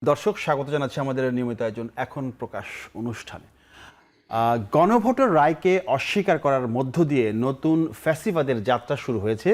দর্শক স্বাগত জানাচ্ছি আমাদের নিয়মিত আয়োজন এখন প্রকাশ অনুষ্ঠানে। গণভোটের রায়কে অস্বীকার করার মধ্য দিয়ে নতুন ফ্যাসিবাদের যাত্রা শুরু হয়েছে।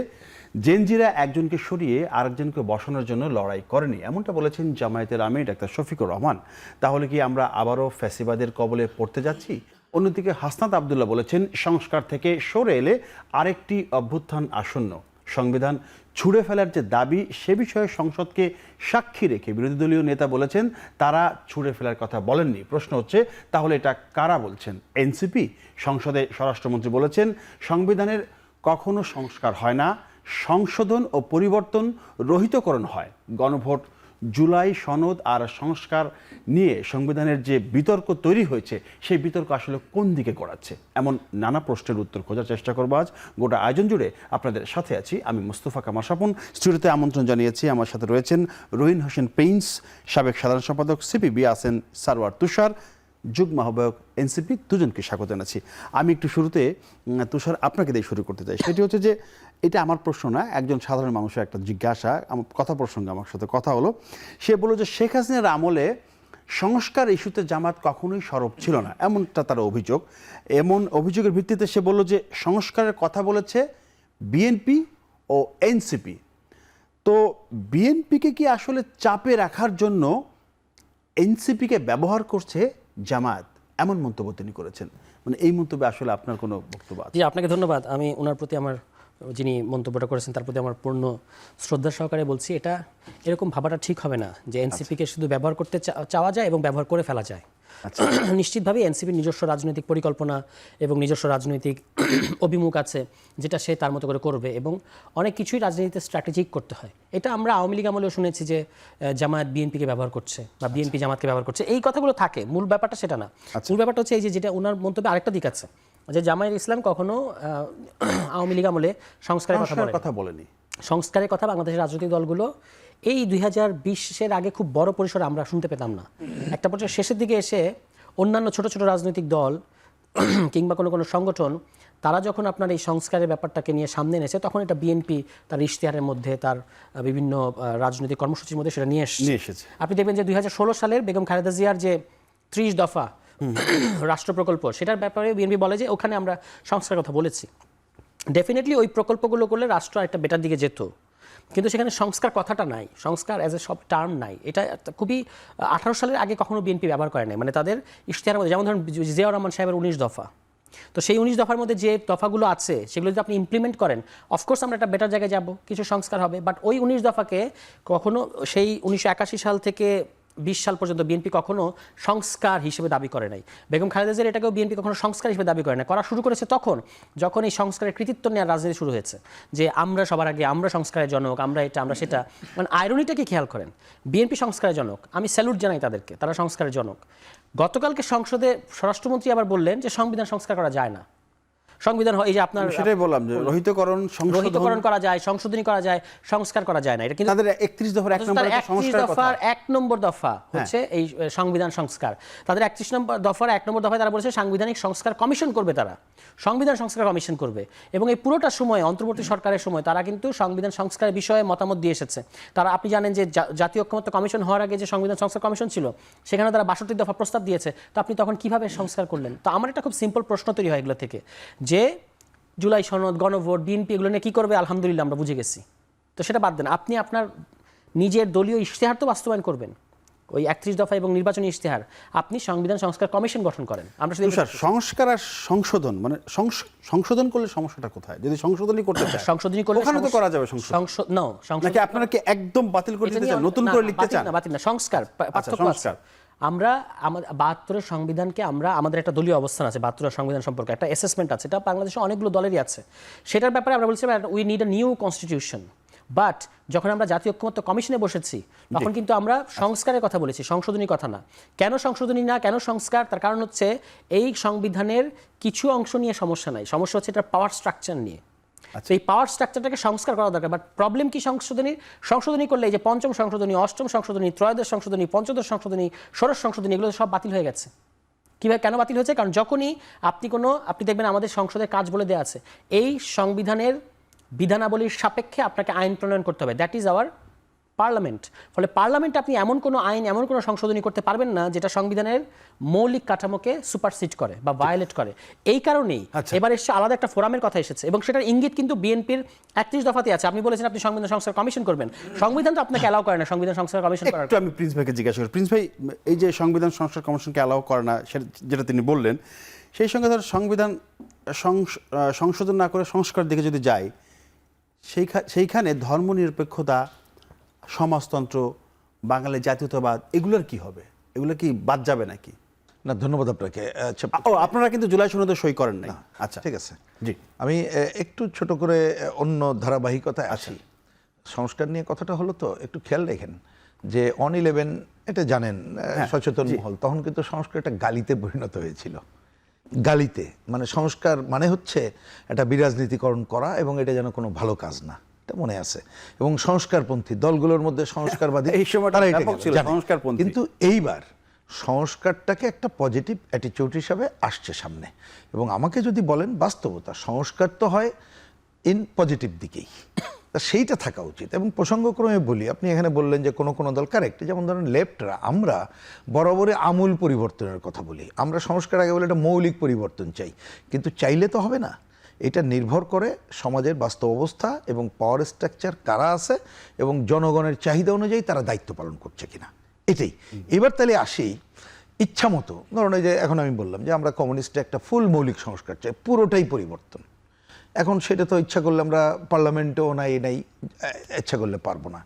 জেনজিরা একজনকে সরিয়ে আরেকজনকে বসানোর জন্য লড়াই করেনি, এমনটা বলেছেন জামায়াতের আমির ডাক্তার শফিকুর রহমান। তাহলে কি আমরা আবারও ফ্যাসিবাদের কবলে পড়তে যাচ্ছি? অন্যদিকে হাসনাত আবদুল্লাহ বলেছেন, সংস্কার থেকে সরে এলে আরেকটি অভ্যুত্থান আসন্ন। সংবিধান ছুঁড়ে ফেলার যে দাবি, সে বিষয়ে সংসদকে সাক্ষী রেখে বিরোধী দলীয় নেতা বলেছেন তারা ছুঁড়ে ফেলার কথা বলেননি। প্রশ্ন হচ্ছে, তাহলে এটা কারা বলছেন? এনসিপি? সংসদে স্বরাষ্ট্রমন্ত্রী বলেছেন, সংবিধানের কখনো সংস্কার হয় না, সংশোধন ও পরিবর্তন রহিতকরণ হয়। গণভোট, জুলাই সনদ আর সংস্কার নিয়ে সংবিধানের যে বিতর্ক তৈরি হয়েছে, সেই বিতর্ক আসলে কোন দিকে গড়াচ্ছে? এমন নানা প্রশ্নের উত্তর খোঁজার চেষ্টা করবো আজ। গোটা আয়োজন জুড়ে আপনাদের সাথে আছি আমি মোস্তফা কামাল স্বপন। স্টুডিওতে আমন্ত্রণ জানিয়েছি, আমার সাথে রয়েছেন রহিন হোসেন পেইন্স, সাবেক সাধারণ সম্পাদক সিপিবি, আছেন সারওয়ার তুষার, যুগ্ম আহ্বায়ক এনসিপি। দুজনকে স্বাগত জানাচ্ছি। আমি একটু শুরুতে তুষার আপনাকে দিয়ে শুরু করতে চাই। সেটি হচ্ছে যে, এটা আমার প্রশ্ন না, একজন সাধারণ মানুষের একটা জিজ্ঞাসা। আমার কথা প্রসঙ্গে আমার সাথে কথা হলো, সে বলল যে শেখ হাসিনার আমলে সংস্কার ইস্যুতে জামাত কখনোই সরব ছিল না, এমনটা তার অভিযোগ। এমন অভিযোগের ভিত্তিতে সে বলল যে সংস্কারের কথা বলেছে বিএনপি ও এনসিপি। তো বিএনপিকে কি আসলে চাপে রাখার জন্য এনসিপিকে ব্যবহার করছে জামায়াত? এমন মন্তব্য তিনি করেছেন। মানে এই মন্তব্যে আসলে আপনার কোনো বক্তব্য আছে? জি, আপনাকে ধন্যবাদ। আমি ওনার প্রতি আমার, যিনি মন্তব্যটা করেছেন তার প্রতি আমার পূর্ণ শ্রদ্ধা সহকারে বলছি, এটা এরকম ভাবাটা ঠিক হবে না যে এনসিপিকে শুধু ব্যবহার করতে চাওয়া যায় এবং ব্যবহার করে ফেলা যায়। নিশ্চিতভাবে এনসিপির নিজস্ব রাজনৈতিক পরিকল্পনা এবং নিজস্ব রাজনৈতিক অভিমুখ আছে, যেটা সে তার মতো করে করবে, এবং অনেক কিছুই রাজনীতিতে স্ট্র্যাটেজিক করতে হয়। এটা আমরা আওয়ামী লীগ আমলেও শুনেছি যে জামায়াত বিএনপিকে ব্যবহার করছে বা বিএনপি জামাতকে ব্যবহার করছে, এই কথাগুলো থাকে। মূল ব্যাপারটা সেটা না। মূল ব্যাপারটা হচ্ছে এই যে, যেটা ওনার মন্তব্যে আরেকটা দিক আছে, যে জামায়াত ইসলাম কখনো আওয়ামী লীগ আমলে সংস্কারের কথা বলেনি। সংস্কারের কথা বাংলাদেশের রাজনৈতিক দলগুলো এই 2020-এর আগে খুব বড় পরিসরে আমরা শুনতে পেতাম না। একটা পর্যায়ে শেষের দিকে এসে অন্যান্য ছোট ছোট রাজনৈতিক দল কিংবা কোনো কোনো সংগঠন, তারা যখন আপনার এই সংস্কারের ব্যাপারটাকে নিয়ে সামনে এনেছে, তখন এটা বিএনপি তার ইশতেহারের মধ্যে, তার বিভিন্ন রাজনৈতিক কর্মসূচির মধ্যে সেটা নিয়ে এসেছে। আপনি দেখবেন যে 2016 সালের বেগম খালেদা জিয়ার যে 30 দফা রাষ্ট্র প্রকল্প, সেটার ব্যাপারে বিএনপি বলে যে ওখানে আমরা সংস্কারের কথা বলেছি। ডেফিনেটলি ওই প্রকল্পগুলো করলে রাষ্ট্র একটা বেটার দিকে যেত, কিন্তু সেখানে সংস্কার কথাটা নাই, সংস্কার অ্যাজ এ সব টার্ম নাই। এটা খুবই 18 সালের আগে কখনো বিএনপি ব্যবহার করে নাই। মানে তাদের ইশতেহারের মধ্যে, যেমন ধরুন জিয়াউর রহমান সাহেবের 19 দফা, তো সেই 19 দফার মধ্যে যে দফাগুলো আছে সেগুলো যদি আপনি ইমপ্লিমেন্ট করেন, অফকোর্স আমরা একটা বেটার জায়গায় যাব, কিছু সংস্কার হবে। বাট ওই 19 দফাকে কখনো সেই 1981 সাল থেকে 20 সাল পর্যন্ত বিএনপি কখনো সংস্কার হিসেবে দাবি করে নাই। বেগম খালেদা জিয়ার এটাকেও বিএনপি কখনো সংস্কার হিসেবে দাবি করে না। করা শুরু করেছে তখন যখন এই সংস্কারের কৃতিত্ব নেওয়ার রাজনীতি শুরু হয়েছে, যে আমরা সবার আগে, আমরা সংস্কারের জনক, আমরা এটা, আমরা সেটা। মানে আইরনিটাকে খেয়াল করেন, বিএনপি সংস্কারের জনক, আমি স্যালুট জানাই তাদেরকে, তারা সংস্কারের জনক। গতকালকে সংসদে স্বরাষ্ট্রমন্ত্রী আবার বললেন যে সংবিধান সংস্কার করা যায় না। সংবিধান, এই যে আপনার সেটাই বললাম যে রহিতকরণ করা যায়, সংশোধনী করা যায়, সংস্কার করা যায় না। এটা কিন্তু তাদের 31 দফার 1 নম্বর দফা হচ্ছে এই সংবিধান সংস্কার। তাদের 31 নম্বর দফার 1 নম্বর দফায় তারা বলেছে সাংবিধানিক সংস্কার কমিশন করবে, তারা সংবিধান সংস্কার কমিশন করবে। এবং এই পুরোটা সময়, অন্তর্বর্তী সরকারের সময়, তারা কিন্তু সংবিধান সংস্কারের বিষয়ে মতামত দিয়ে এসেছে। তারা, আপনি জানেন যে জাতীয় ঐক্যমত্য কমিশন হওয়ার আগে যে সংবিধান সংস্কার কমিশন ছিল, সেখানে তারা 62 দফা প্রস্তাব দিয়েছে। তো আপনি তখন কিভাবে সংস্কার করলেন? তো আমার একটা খুব সিম্পল প্রশ্ন তৈরি হয় এগুলো থেকে, যে জুলাই সনদ, গণভোট, বিএনপি এগুলো নিয়ে কী করবে? আলহামদুলিল্লাহ আমরা বুঝে গেছি। তো সেটা বাদ দেন, আপনি আপনার নিজের দলীয় ইশতেহার তো বাস্তবায়ন করবেন, ওই 31 দফা এবং নির্বাচনী ইশতেহার। আপনি সংবিধান সংস্কার কমিশন গঠন করেন। আমরা সংস্কার আর সংশোধন, মানে সংশোধন করলে সমস্যাটা কোথায়? যদি সংশোধনই করতে চায়, সংশোধনী করলে ওখানে তো করা যাবে সংশোধন। নাকি আপনারা কি একদম বাতিল করে দিতে চান, নতুন করে লিখতে চান? না, বাতিল না, সংস্কার, পার্থক্য আছে। আমরা 72-এর সংবিধানকে, আমরা আমাদের একটা দলীয় অবস্থান আছে 72-এর সংবিধান সম্পর্কে, একটা অ্যাসেসমেন্ট আছে, এটা বাংলাদেশে অনেকগুলো দলেরই আছে। সেটার ব্যাপারে আমরা বলছি we need a new constitution. But যখন আমরা জাতীয় ঐক্যমত্য কমিশনে বসেছি, তখন কিন্তু আমরা সংস্কারের কথা বলেছি, সংশোধনীর কথা না। কেন সংশোধনী না, কেন সংস্কার? তার কারণ হচ্ছে এই সংবিধানের কিছু অংশ নিয়ে সমস্যা নাই, সমস্যা হচ্ছে এটার পাওয়ার স্ট্রাকচার নিয়ে। এই পাওয়ার স্ট্রাকচারটাকে সংস্কার করা দরকার। বাট প্রবলেম কি সংশোধনী করলে, এই যে 5ম সংশোধনী, 8ম সংশোধনী, 13দশ সংশোধনী, 15দশ সংশোধনী, 16দশ সংশোধনী, এগুলো সব বাতিল হয়ে গেছে। কীভাবে, কেন বাতিল হয়েছে? কারণ যখনই আপনি দেখবেন আমাদের সংসদের কাজ বলে দেওয়া আছে, এই সংবিধানের বিধানাবলীর সাপেক্ষে আপনাকে আইন প্রণয়ন করতে হবে। That is our parliament. ফলে পার্লামেন্ট আপনি এমন কোনো আইন, এমন কোনো সংশোধনী করতে পারবেন না যেটা সংবিধানের মৌলিক কাঠামোকে সুপারসিড করে বা ভায়োলেট করে। এই কারণেই এবার এসে আলাদা একটা ফোরামের কথা এসেছে এবং সেটার ইঙ্গিত কিন্তু বিএনপির 31 দফাতে আছে। আপনি বলেছেন আপনি সংবিধান সংস্কার কমিশন করবেন, সংবিধান তো আপনাকে অ্যালাউ করে না সংবিধান সংস্কার কমিশন করার। একটু আমি প্রিন্স ভাইকে জিজ্ঞাসা করি, প্রিন্স ভাই এই যে সংবিধান সংস্কার কমিশনকে অ্যালাউ করে না যেটা তিনি বললেন, সেই সঙ্গে ধর সংবিধান সংশোধন না করে সংস্কার দিকে যদি যায়, সেইখানে ধর্মনিরপেক্ষতা, সমাজতন্ত্র, বাঙালির জাতীয়তাবাদ এগুলোর কি হবে? এগুলো কি বাদ যাবে নাকি? না, ধন্যবাদ আপনাকে। আপনারা কিন্তু জুলাই সনদে সই করেন নাই। আচ্ছা, ঠিক আছে, জি। আমি একটু ছোট করে অন্য ধারাবাহিকতায় আসি। সংস্কার নিয়ে কথাটা হলো, তো একটু খেয়াল রেখেন যে অন 11 এটা জানেন, সচেতন মহল, তখন কিন্তু সংস্কারটা গালিতে পরিণত হয়েছিল। গালিতে, মানে সংস্কার মানে হচ্ছে একটা বিরাজনীতিকরণ করা এবং এটা যেন কোনো ভালো কাজ না, এটা মনে আছে। এবং সংস্কারপন্থী দলগুলোর মধ্যে সংস্কারবাদী এই সময়টা ব্যাপক ছিল সংস্কারপন্থী। কিন্তু এইবার সংস্কারটাকে একটা পজিটিভ অ্যাটিটিউড হিসাবে আসছে সামনে। এবং আমাকে যদি বলেন বাস্তবতা, সংস্কার তো হয় ইন পজিটিভ দিকেই, তা সেইটা থাকা উচিত। এবং প্রসঙ্গক্রমে বলি, আপনি এখানে বললেন যে কোনো কোনো দল কারেক্ট, যেমন ধরেন লেফটরা, আমরা বরাবরই আমূল পরিবর্তনের কথা বলি। আমরা সংস্কার আগে বলে একটা মৌলিক পরিবর্তন চাই, কিন্তু চাইলে তো হবে না। এটা নির্ভর করে সমাজের বাস্তব অবস্থা এবং পাওয়ার স্ট্রাকচার কারা আছে এবং জনগণের চাহিদা অনুযায়ী তারা দায়িত্ব পালন করছে কিনা, এটাই। এবার তাহলে আসি ইচ্ছা মতো, ধরুন এই যে এখন আমি বললাম যে আমরা কমিউনিস্টে একটা ফুল মৌলিক সংস্কার চাই, পুরোটাই পরিবর্তন। এখন সেটা তো ইচ্ছা করলে আমরা পার্লামেন্টেও নাই ইচ্ছা করলে পারবো না।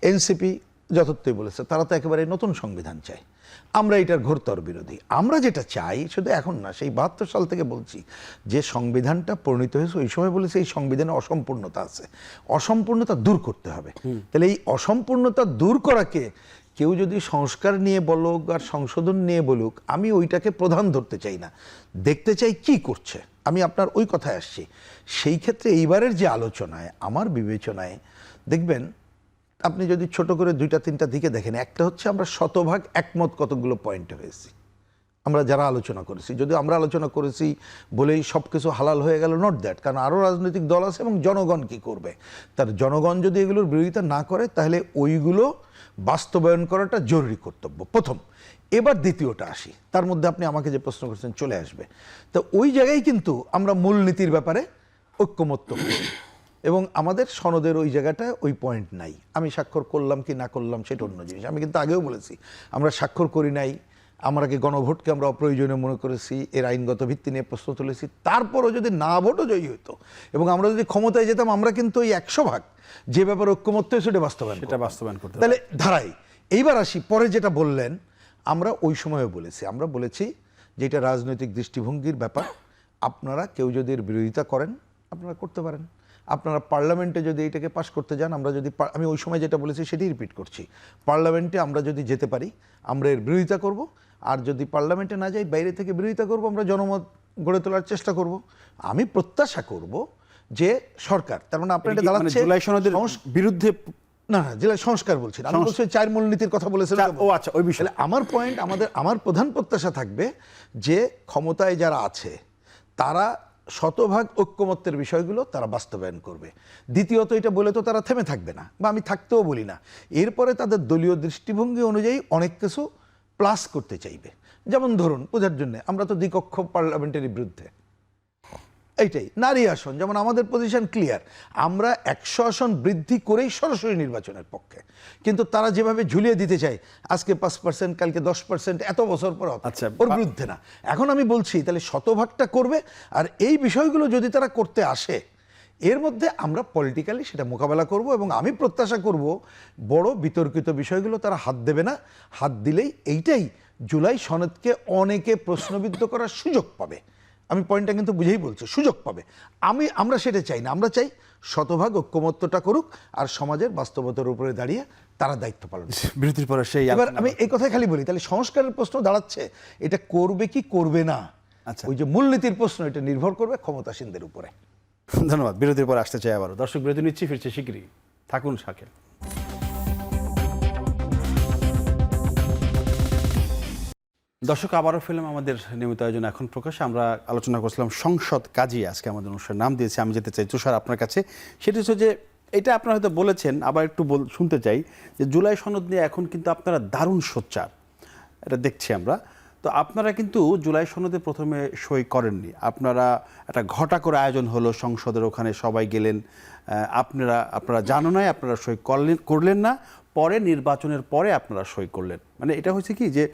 এনসিপি যথার্থই বলেছে, তারা তো একেবারে নতুন সংবিধান চায়। আমরা এটার ঘোরতর বিরোধী। আমরা যেটা চাই, শুধু এখন না, সেই 72 সাল থেকে বলছি, যে সংবিধানটা প্রণীত হয়েছে ওই সময় বলেছে এই সংবিধানে অসম্পূর্ণতা আছে, অসম্পূর্ণতা দূর করতে হবে। তাহলে এই অসম্পূর্ণতা দূর করাকে কেউ যদি সংস্কার নিয়ে বলুক আর সংশোধন নিয়ে বলুক, আমি ওইটাকে প্রধান ধরতে চাই না, দেখতে চাই কি করছে। আমি আপনার ওই কথায় আসছি। সেই ক্ষেত্রে এইবারের যে আলোচনায় আমার বিবেচনায় দেখবেন, আপনি যদি ছোট করে 2-3টা দিকে দেখেন, একটা হচ্ছে আমরা শতভাগ একমত কতগুলো পয়েন্টে হয়েছি আমরা যারা আলোচনা করেছি। যদি আমরা আলোচনা করেছি বলেই সব কিছু হালাল হয়ে গেল, নট দ্যাট, কারণ আরও রাজনৈতিক দল আছে এবং জনগণ কি করবে, তার জনগণ যদি এগুলোর বিরোধিতা না করে তাহলে ওইগুলো বাস্তবায়ন করাটা জরুরি কর্তব্য, প্রথম। এবার দ্বিতীয়টা আসি, তার মধ্যে আপনি আমাকে যে প্রশ্ন করছেন চলে আসবে। তো ওই জায়গায় কিন্তু আমরা মূলনীতির ব্যাপারে ঐক্যমত্য করি এবং আমাদের সনদের ওই জায়গাটায় ওই পয়েন্ট নাই। আমি স্বাক্ষর করলাম কি না করলাম সেটা অন্য জিনিস। আমি কিন্তু আগেও বলেছি আমরা স্বাক্ষর করি নাই, আমরাকে গণভোটকে আমরা অপ্রয়োজনীয় মনে করেছি, এর আইনগত ভিত্তি নিয়ে প্রশ্ন তুলেছি। তারপরও যদি না ভোটও জয়ী হতো এবং আমরা যদি ক্ষমতায় যেতাম, আমরা কিন্তু ওই 100% যে ব্যাপারে ঐক্যমত্য সেটা বাস্তবায়ন করতে। তাহলে ধারাই এইবার আসি, পরে যেটা বললেন, আমরা ওই সময়ও বলেছি, আমরা বলেছি যে এটা রাজনৈতিক দৃষ্টিভঙ্গির ব্যাপার। আপনারা কেউ যদি এর বিরোধিতা করেন আপনারা করতে পারেন, আপনারা পার্লামেন্টে যদি এটাকে পাশ করতে যান, আমরা যদি, আমি ওই সময় যেটা বলেছি সেটাই রিপিট করছি, পার্লামেন্টে আমরা যদি যেতে পারি আমরা এর বিরোধিতা করব, আর যদি পার্লামেন্টে না যাই বাইরে থেকে বিরোধিতা করব, আমরা জনমত গড়ে তোলার চেষ্টা করব। আমি প্রত্যাশা করব যে সরকার, তার মানে আপনার এটা দাঁড়াচ্ছে জুলাই সনদের বিরুদ্ধে না, জেলা সংস্কার বলছি, আমি বলছি 4 মূলনীতির কথা বলেছিলাম। ও আচ্ছা, ওই বিষয়ে আমার পয়েন্ট, আমার প্রধান প্রত্যাশা থাকবে যে ক্ষমতায় যারা আছে তারা শতভাগ ঐক্যমত্যের বিষয়গুলো তারা বাস্তবায়ন করবে। দ্বিতীয়ত, এটা বলে তো তারা থেমে থাকবে না, বা আমি থাকতেও বলি না, এরপরে তাদের দলীয় দৃষ্টিভঙ্গি অনুযায়ী অনেক কিছু প্লাস করতে চাইবে। যেমন ধরুন বোঝার জন্য, আমরা তো দ্বিকক্ষ পার্লামেন্টের বিরুদ্ধে, এইটাই। নারী আসন, যেমন আমাদের পজিশন ক্লিয়ার, আমরা 100 আসন বৃদ্ধি করেই সরাসরি নির্বাচনের পক্ষে, কিন্তু তারা যেভাবে ঝুলিয়ে দিতে চায়, আজকে 5%, কালকে 10%, এত বছর পর, আচ্ছা, ওর বিরুদ্ধে না। এখন আমি বলছি তাহলে শতভাগটা করবে, আর এই বিষয়গুলো যদি তারা করতে আসে, এর মধ্যে আমরা পলিটিক্যালি সেটা মোকাবেলা করব এবং আমি প্রত্যাশা করব বড় বিতর্কিত বিষয়গুলো তারা হাত দেবে না। হাত দিলেই এইটাই জুলাই সনদকে অনেকে প্রশ্নবিদ্ধ করার সুযোগ পাবে। আমি পয়েন্টটা কিন্তু বুঝেই বলছি, সুযোগ পাবে। আমরা সেটা চাই না, আমরা চাই শতভাগ ঐক্যমত্যটা করুক আর সমাজের বাস্তবতার উপরে দাঁড়িয়ে তারা দায়িত্ব পালন করুক। বিরতির পরে সেই এবার আমি এই কথাই খালি বলি, তাহলে সংস্কারের প্রশ্ন দাঁড়াচ্ছে এটা করবে কি করবে না, আচ্ছা, ওই যে মূলনীতির প্রশ্ন, এটা নির্ভর করবে ক্ষমতাসীনদের উপরে। ধন্যবাদ। বিরতির পর আসতে চাই আবারও। দর্শক, বিরতি নিচ্ছি, ফিরছে শিগগিরই, থাকুন সাথে। দর্শক, আবারও ফিল্ম আমাদের নিয়মিত আয়োজন এখন প্রকাশ। আমরা আলোচনা করছিলাম সংসদ কাজী, আজকে আমাদের অনুষ্ঠানের নাম দিয়েছি। আমি যেতে চাই তুষার আপনার কাছে, সেটা হচ্ছে যে এটা আপনারা হয়তো বলেছেন, আবার একটু শুনতে চাই যে জুলাই সনদ নিয়ে এখন কিন্তু আপনারা দারুণ সোচ্চার, এটা দেখছি আমরা। তো আপনারা কিন্তু জুলাই সনদে প্রথমে সই করেননি, আপনারা একটা ঘটা করে আয়োজন হলো সংসদের, ওখানে সবাই গেলেন, আপনারা জানো নাই, আপনারা সই করলেন না, পরে নির্বাচনের পরে আপনারা সই করলেন। মানে এটা হচ্ছে কি যে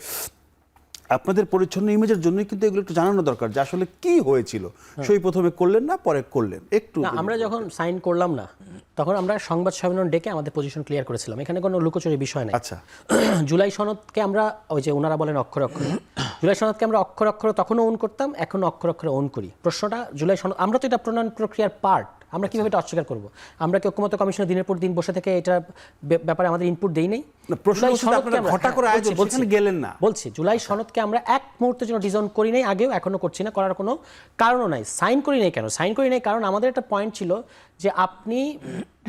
আপনাদের পরিচ্ছন্ন ইমেজের জন্যই কিন্তু এগুলো একটু জানানো দরকার যে আসলে কি হয়েছিল, সই প্রথমে করলেন না পরে করলেন একটু। আমরা যখন সাইন করলাম না তখন আমরা সংবাদ সম্মেলন ডেকে আমাদের পজিশন ক্লিয়ার করেছিলাম, এখানে কোনো লুকোচুরি বিষয় নেই। আচ্ছা, জুলাই সনদকে আমরা ওই যে ওনারা বলেন অক্ষর অক্ষরে, জুলাই সনদকে আমরা অক্ষর অক্ষরে তখনও ওন করতাম, এখনো অক্ষর অক্ষরে ওন করি। প্রশ্নটা জুলাই সনদ, আমরা তো এটা প্রণয়ন প্রক্রিয়ার পার্ট, আমরা কিভাবে এটা অস্বীকার করব? আমরা কি ঐক্যমত্য কমিশনে দিনের পর দিন বসে থেকে এটা ব্যাপারে আমাদের ইনপুট দেই নাই? বলছি জুলাই সনদকে আমরা এক মুহূর্তের জন্য ডিজাইন করি নাই, আগেও এখনো করছি না, করার কোনো কারণও নাই। সাইন করি নাই কেন? সাইন করি নাই কারণ আমাদের একটা পয়েন্ট ছিল যে আপনি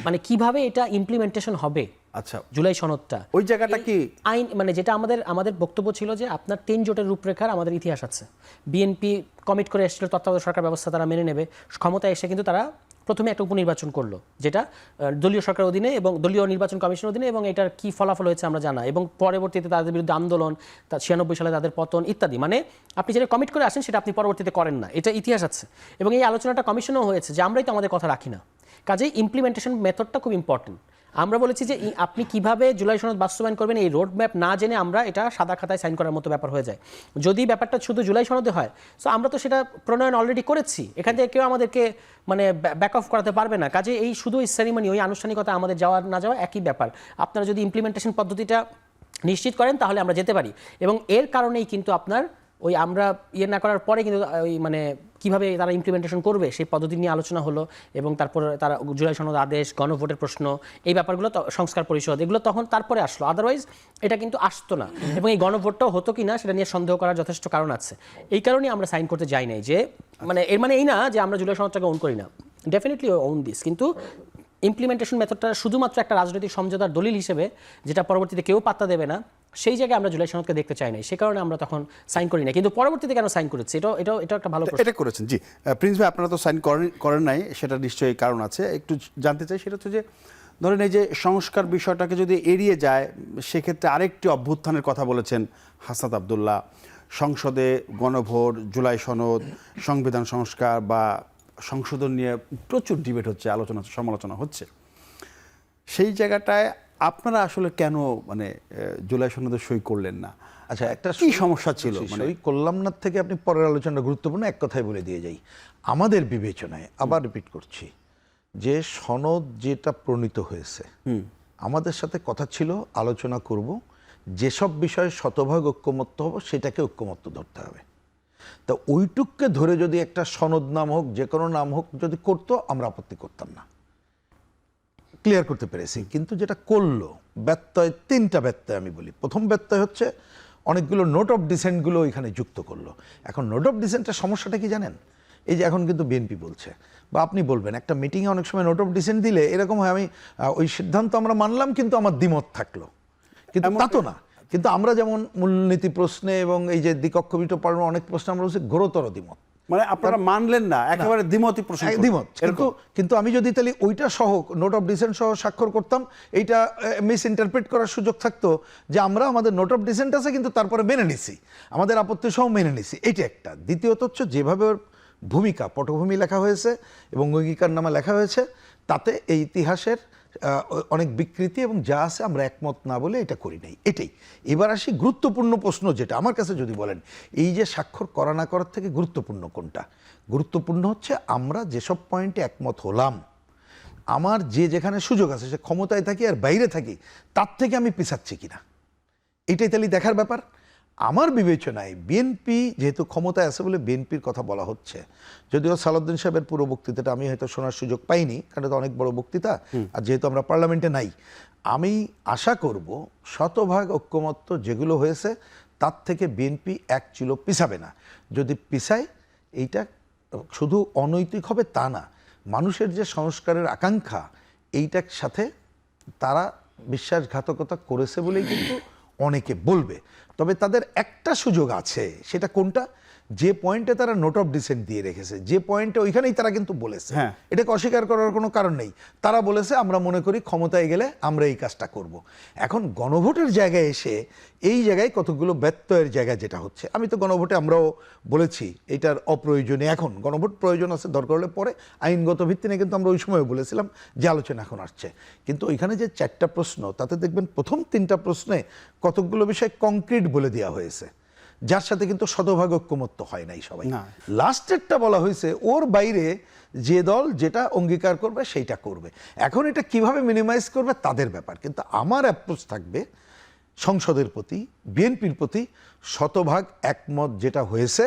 মানে কিভাবে এটা ইমপ্লিমেন্টেশন হবে। আচ্ছা, জুলাই সনদটা ওই জায়গাটা কি আইন, মানে যেটা আমাদের বক্তব্য ছিল যে আপনার 3 জোটের রূপরেখার আমাদের ইতিহাস আছে। বিএনপি কমিট করে এসেছিল তত্ত্বাবধায়ক সরকার ব্যবস্থা তারা মেনে নেবে, ক্ষমতায় এসে কিন্তু তারা প্রথমে একটা উপনির্বাচন করলো, যেটা দলীয় সরকারের অধীনে এবং দলীয় নির্বাচন কমিশনের অধীনে, এবং এটার কি ফলাফল হয়েছে আমরা জানা, এবং পরবর্তীতে তাদের বিরুদ্ধে আন্দোলন, 96 সালে তাদের পতন ইত্যাদি। মানে আপনি যেটা কমিট করে আসেন সেটা আপনি পরবর্তীতে করেন না, এটা ইতিহাস আছে। এবং এই আলোচনাটা কমিশনেও হয়েছে যে আমরাই তো আমাদের কথা রাখি না, কাজেই ইমপ্লিমেন্টেশন মেথডটা খুব ইম্পর্টেন্ট। আমরা বলেছি যে আপনি কিভাবে জুলাই সনদ বাস্তবায়ন করবেন এই রোড ম্যাপ না জেনে আমরা এটা সাদা খাতায় সাইন করার মতো ব্যাপার হয়ে যায়। যদি ব্যাপারটা শুধু জুলাই সনদে হয়, সো আমরা তো সেটা প্রণয়ন অলরেডি করেছি, এখান থেকে কেউ আমাদেরকে মানে ব্যাক অফ করাতে পারবে না। কাজে এই শুধু ওই সেরিমনি, ওই আনুষ্ঠানিকতা আমাদের যাওয়া না যাওয়া একই ব্যাপার। আপনারা যদি ইমপ্লিমেন্টেশন পদ্ধতিটা নিশ্চিত করেন তাহলে আমরা যেতে পারি, এবং এর কারণেই কিন্তু আপনার ওই আমরা ইয়ে না করার পরে কিন্তু ওই মানে কিভাবে তারা ইমপ্লিমেন্টেশন করবে সেই পদ্ধতি নিয়ে আলোচনা হলো, এবং তারপর তারা জুলাই সনদ আদেশ, গণভোটের প্রশ্ন, এই ব্যাপারগুলো সংস্কার পরিষদ এগুলো তখন তারপরে আসলো, আদারওয়াইজ এটা কিন্তু আসতো না। এবং এই গণভোটটাও হতো কি না সেটা নিয়ে সন্দেহ করার যথেষ্ট কারণ আছে। এই কারণেই আমরা সাইন করতে যাই নাই, যে মানে এর মানে এই না যে আমরা জুলাই সনদটাকে ওন করি না, ডেফিনেটলি ওন দিস, কিন্তু ইমপ্লিমেন্টেশন মেথডটা শুধুমাত্র একটা রাজনৈতিক সমঝোতার দলিল হিসেবে, যেটা পরবর্তীতে কেউ পাত্তা দেবে না, সেই জায়গায় আমরা জুলাই সনদকে দেখতে চাই নাই, সে কারণে আমরা তখন সাইন করি না। কিন্তু পরবর্তীতে কেন সাইন করেছি এটা একটা ভালো প্রশ্ন। এটা করেছেন জি প্রিন্স ভাই, আপনারা তো সাইন করেন নাই, সেটা নিশ্চয়ই কারণ আছে। একটু জানতে চাই সেটা হচ্ছে যে ধরেন এই যে সংস্কার বিষয়টাকে যদি এড়িয়ে যায়, সেক্ষেত্রে আরেকটি অভ্যুত্থানের কথা বলেছেন হাসনাত আব্দুল্লাহ, সংসদে গণভোট, জুলাই সনদ, সংবিধান সংস্কার বা সংশোধন নিয়ে প্রচুর ডিবেট হচ্ছে, আলোচনা সমালোচনা হচ্ছে। সেই জায়গাটায় আপনারা আসলে কেন মানে জুলাই সনদে সই করলেন না? আচ্ছা, একটা কি সমস্যা ছিল? মানে সই করলাম না থেকে আপনি পরের আলোচনা গুরুত্বপূর্ণ এক কথাই বলে দিয়ে যাই। আমাদের বিবেচনায় আবার রিপিট করছি যে সনদ যেটা প্রণীত হয়েছে, আমাদের সাথে কথা ছিল আলোচনা করব, যেসব বিষয়ে শতভাগ ঐক্যমত্য হবো সেটাকে ঐক্যমত্য ধরতে হবে। তা ওইটুককে ধরে যদি একটা সনদ নাম হোক, যে কোনো নাম হোক, যদি করতো আমরা আপত্তি করতাম না, ক্লিয়ার করতে পেরেছি। কিন্তু যেটা করলো ব্যত্যয়, 3টা ব্যত্যয় আমি বলি। প্রথম ব্যত্যয় হচ্ছে অনেকগুলো নোট অফ ডিসেন্টগুলো এখানে যুক্ত করলো। এখন নোট অফ ডিসেন্টের সমস্যাটা কি জানেন? এই যে এখন কিন্তু বিএনপি বলছে, বা আপনি বলবেন একটা মিটিংয়ে অনেক সময় নোট অফ ডিসেন্ট দিলে এরকম হয়, আমি ওই সিদ্ধান্ত আমরা মানলাম কিন্তু আমার দ্বিমত থাকলো, কিন্তু তা তো না। কিন্তু আমরা যেমন মূলনীতি প্রশ্নে এবং এই যে দ্বিকক্ষ বিতর্ক অনেক প্রশ্নে আমরা বলছি ঘোরতর দ্বিমত, মানে আপনারা মানলেন না, একেবারে দ্বিমতই প্রশ্ন, দ্বিমত। কিন্তু আমি যদি তাহলে ওইটা সহ নোট অফ ডিসেন্ট সহ স্বাক্ষর করতাম, এইটা মিস ইন্টারপ্রেট করার সুযোগ থাকতো যে আমরা আমাদের নোট অফ ডিসেন্ট আছে কিন্তু তারপরে মেনে নিছি, আমাদের আপত্তি সহ মেনে নিছি। এইটা একটা। দ্বিতীয়ত হচ্ছে যেভাবে ওর ভূমিকা পটভূমি লেখা হয়েছে এবং অঙ্গীকারনামা লেখা হয়েছে, তাতে এই ইতিহাসের অনেক বিকৃতি এবং যা আছে আমরা একমত না বলে এটা করি নাই, এটাই। এবার আসি গুরুত্বপূর্ণ প্রশ্ন, যেটা আমার কাছে যদি বলেন এই যে স্বাক্ষর করা না করার থেকে গুরুত্বপূর্ণ কোনটা? গুরুত্বপূর্ণ হচ্ছে আমরা যেসব পয়েন্টে একমত হলাম, আমার যেখানে সুযোগ আছে, সে ক্ষমতায় থাকি আর বাইরে থাকি, তার থেকে আমি পিছাচ্ছি কিনা, এটাই তাহলে দেখার ব্যাপার। আমার বিবেচনায় বিএনপি যেহেতু ক্ষমতায় আছে বলে বিএনপির কথা বলা হচ্ছে, যদিও সালাউদ্দিন সাহেবের পুরো বক্তৃতাটা আমি হয়তো শোনার সুযোগ পাইনি, কারণ এটা অনেক বড় বক্তৃতা, আর যেহেতু আমরা পার্লামেন্টে নাই, আমি আশা করব শতভাগ ঐক্যমত্য যেগুলো হয়েছে তার থেকে বিএনপি এক চিলো পিছাবে না। যদি পিছায়, এইটা শুধু অনৈতিক হবে তা না, মানুষের যে সংস্কারের আকাঙ্ক্ষা, এইটার সাথে তারা বিশ্বাসঘাতকতা করেছে বলেই কিন্তু অনেকে বলবে। তবে তাদের একটা সুযোগ আছে, সেটা কোনটা? যে পয়েন্টে তারা নোট অফ ডিসেন্ট দিয়ে রেখেছে, যে পয়েন্টে ওইখানেই তারা কিন্তু বলেছে, হ্যাঁ। এটাকে অস্বীকার করার কোনো কারণ নেই। তারা বলেছে আমরা মনে করি ক্ষমতায় গেলে আমরা এই কাজটা করব। এখন গণভোটের জায়গায় এসে এই জায়গায় কতগুলো ব্যত্যয়ের জায়গা যেটা হচ্ছে, আমি তো গণভোটে আমরাও বলেছি এটার অপ্রয়োজনীয়, এখন গণভোট প্রয়োজন আছে, দরকার হলে পরে আইনগত ভিত্তি নিয়ে কিন্তু আমরা ওই সময় বলেছিলাম যে আলোচনা এখন আসছে। কিন্তু ওইখানে যে 4টা প্রশ্ন, তাতে দেখবেন প্রথম 3টা প্রশ্নে কতগুলো বিষয় কংক্রিট বলে দেওয়া হয়েছে, যার সাথে কিন্তু শতভাগ ঐক্যমত্য হয় নাই সবাই। না। লাস্টেরটা বলা হয়েছে ওর বাইরে যে দল যেটা অঙ্গীকার করবে সেইটা করবে। এখন এটা কিভাবে মিনিমাইজ করবে তাদের ব্যাপার, কিন্তু আমার অ্যাপ্রোচ থাকবে সংসদের প্রতি, বিএনপির প্রতি শতভাগ একমত যেটা হয়েছে